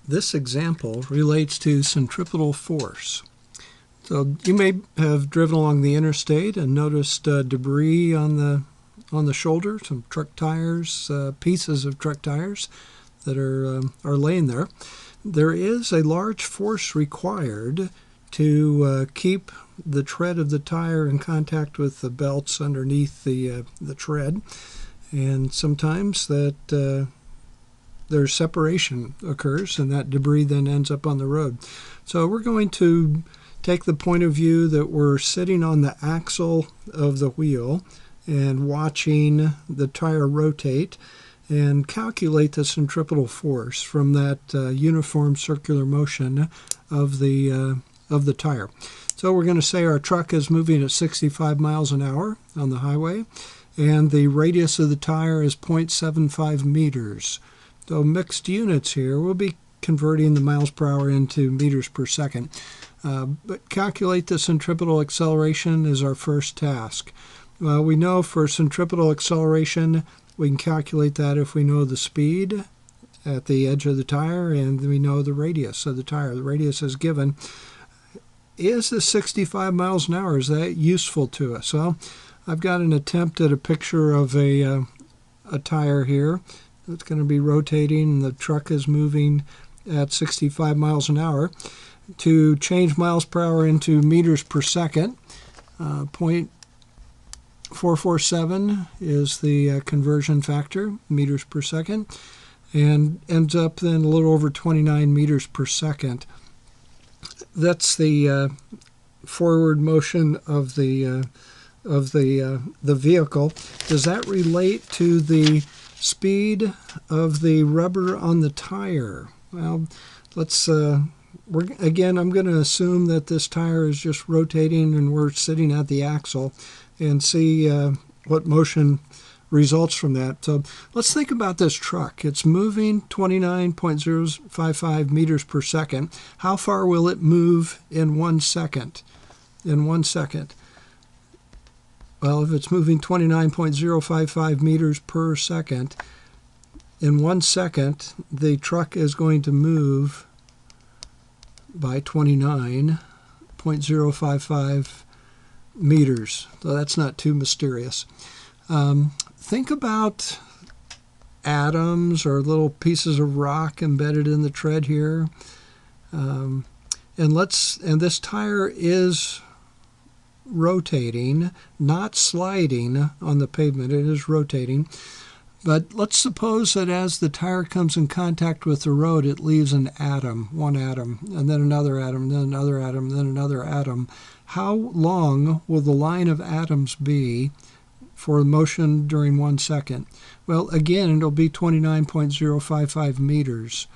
This example relates to centripetal force. So you may have driven along the interstate and noticed debris on the shoulder, some truck tires, pieces of truck tires that are laying there. There is a large force required to keep the tread of the tire in contact with the belts underneath the tread, and sometimes that there's separation occurs, and that debris then ends up on the road. So we're going to take the point of view that we're sitting on the axle of the wheel and watching the tire rotate and calculate the centripetal force from that uniform circular motion of the tire. So we're going to say our truck is moving at 65 miles an hour on the highway, and the radius of the tire is 0.75 meters. So mixed units here. We'll be converting the miles per hour into meters per second. But calculate the centripetal acceleration is our first task. We know for centripetal acceleration, we can calculate that if we know the speed at the edge of the tire and we know the radius of the tire. The radius is given. Is the 65 miles an hour, is that useful to us? Well, I've got an attempt at a picture of a tire here. It's going to be rotating, and the truck is moving at 65 miles an hour. To change miles per hour into meters per second, 0.447 is the conversion factor, meters per second, and ends up then a little over 29 meters per second. That's the forward motion of the vehicle. Does that relate to the speed of the rubber on the tire? Well, let's I'm going to assume that this tire is just rotating and we're sitting at the axle and see what motion results from that. So let's think about this truck. It's moving 29.055 meters per second. How far will it move in 1 second? In 1 second. Well, if it's moving 29.055 meters per second, in 1 second, the truck is going to move by 29.055 meters. So that's not too mysterious. Think about atoms or little pieces of rock embedded in the tread here. And this tire is rotating, not sliding on the pavement. It is rotating. But let's suppose that as the tire comes in contact with the road, it leaves an atom, one atom, and then another atom, then another atom, then another atom. How long will the line of atoms be for motion during 1 second? Well, again, it'll be 29.055 meters.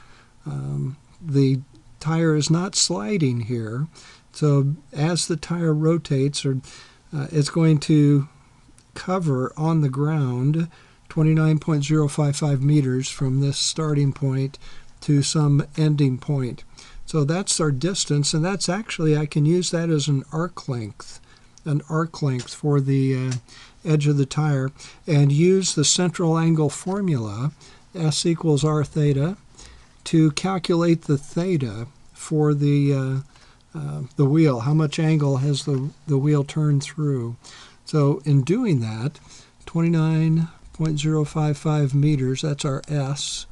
The tire is not sliding here. So as the tire rotates, it's going to cover on the ground 29.055 meters from this starting point to some ending point. So that's our distance, and that's actually, I can use that as an arc length for the edge of the tire, and use the central angle formula, S equals r theta, to calculate the theta for the wheel. How much angle has the wheel turned through? So in doing that, 29.055 meters, that's our S.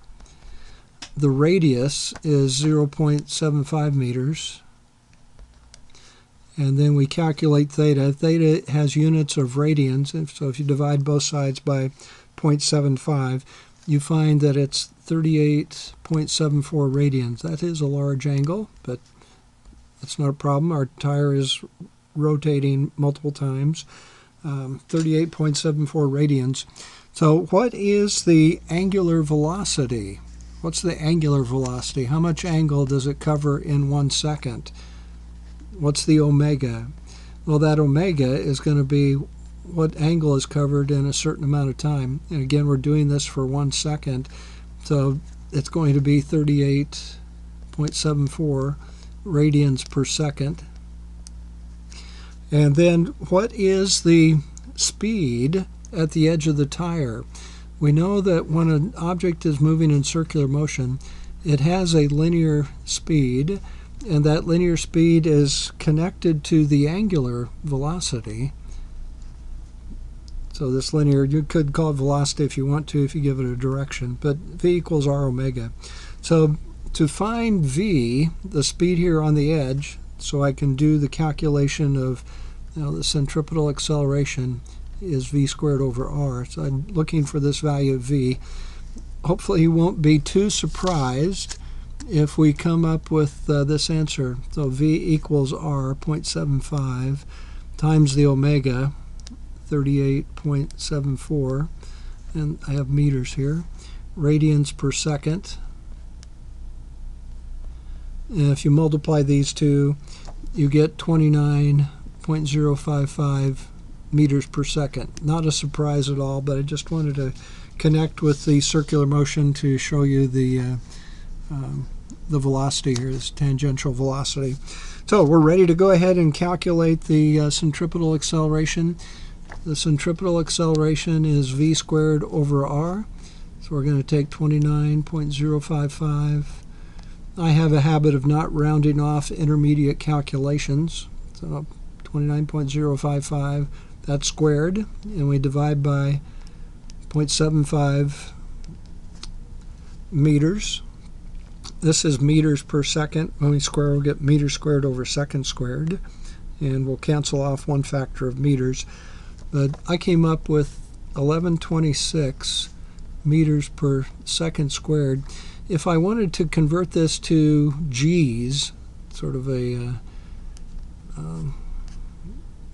The radius is 0.75 meters. And then we calculate theta. Theta has units of radians, so if you divide both sides by 0.75, you find that it's 38.74 radians. That is a large angle, but that's not a problem. Our tire is rotating multiple times. 38.74 radians. So what is the angular velocity? What's the angular velocity? How much angle does it cover in 1 second? What's the omega? Well, that omega is going to be what angle is covered in a certain amount of time. And again, we're doing this for 1 second. So it's going to be 38.74 radians per second. And then what is the speed at the edge of the tire? We know that when an object is moving in circular motion, it has a linear speed, and that linear speed is connected to the angular velocity. So this linear, you could call it velocity if you want to, if you give it a direction, but v equals r omega. So to find v, the speed here on the edge, so I can do the calculation of the centripetal acceleration is v squared over r. So I'm looking for this value of v. Hopefully you won't be too surprised if we come up with this answer. So v equals r, 0.75, times the omega, 38.74, and I have meters here, radians per second. And if you multiply these two, you get 29.055 meters per second. Not a surprise at all, but I just wanted to connect with the circular motion to show you the velocity here, this tangential velocity. So we're ready to go ahead and calculate the centripetal acceleration. The centripetal acceleration is v squared over r. So we're going to take 29.055. I have a habit of not rounding off intermediate calculations. So 29.055, that's squared, and we divide by 0.75 meters. This is meters per second. When we square, we'll get meters squared over second squared, and we'll cancel off one factor of meters. But I came up with 1126 meters per second squared. If I wanted to convert this to G's, sort of a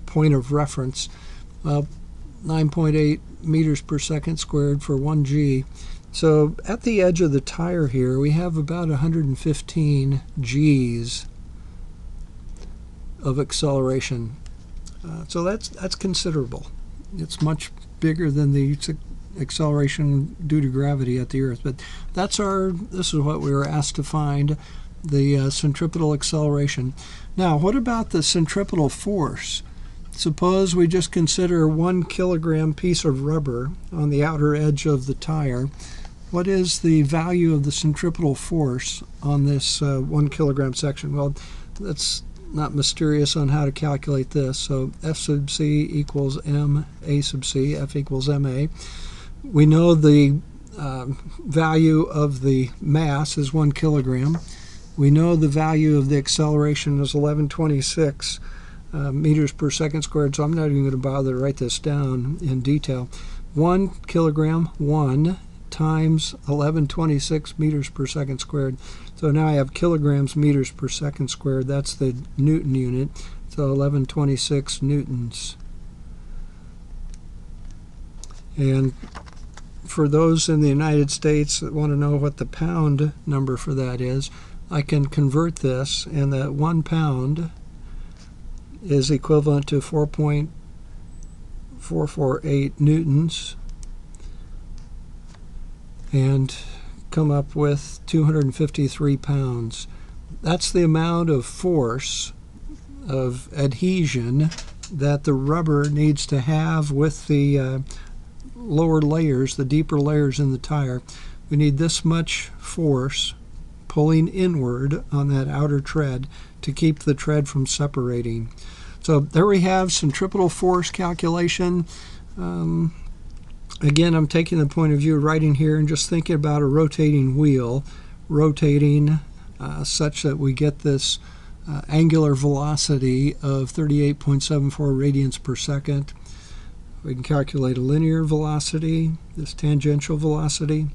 point of reference, 9.8 meters per second squared for 1 G. So at the edge of the tire here, we have about 115 G's of acceleration. So that's considerable. It's much bigger than the acceleration due to gravity at the Earth. But this is what we were asked to find, the centripetal acceleration. Now, what about the centripetal force? Suppose we just consider 1 kilogram piece of rubber on the outer edge of the tire. What is the value of the centripetal force on this 1 kilogram section? Well, that's not mysterious on how to calculate this. So F sub c equals m a sub c, F equals ma. We know the value of the mass is 1 kilogram. We know the value of the acceleration is 1126 meters per second squared, so I'm not even going to bother to write this down in detail. 1 kilogram, 1 times 1126 meters per second squared. So now I have kilograms meters per second squared. That's the Newton unit. So 1126 newtons. And for those in the United States that want to know what the pound number for that is, I can convert this, and that 1 pound is equivalent to 4.448 newtons, and come up with 253 pounds. That's the amount of force, of adhesion, that the rubber needs to have with the lower layers, the deeper layers in the tire. We need this much force pulling inward on that outer tread to keep the tread from separating. So there we have centripetal force calculation. Again, I'm taking the point of view of writing here and just thinking about a rotating wheel, rotating such that we get this angular velocity of 38.74 radians per second. We can calculate a linear velocity, this tangential velocity.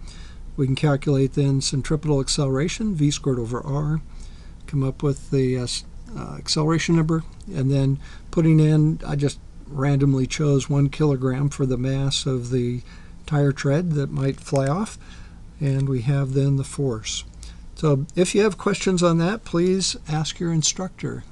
We can calculate then centripetal acceleration, v squared over r, come up with the acceleration number, and then putting in, I just randomly chose 1 kilogram for the mass of the tire tread that might fly off, and we have then the force. So if you have questions on that, please ask your instructor.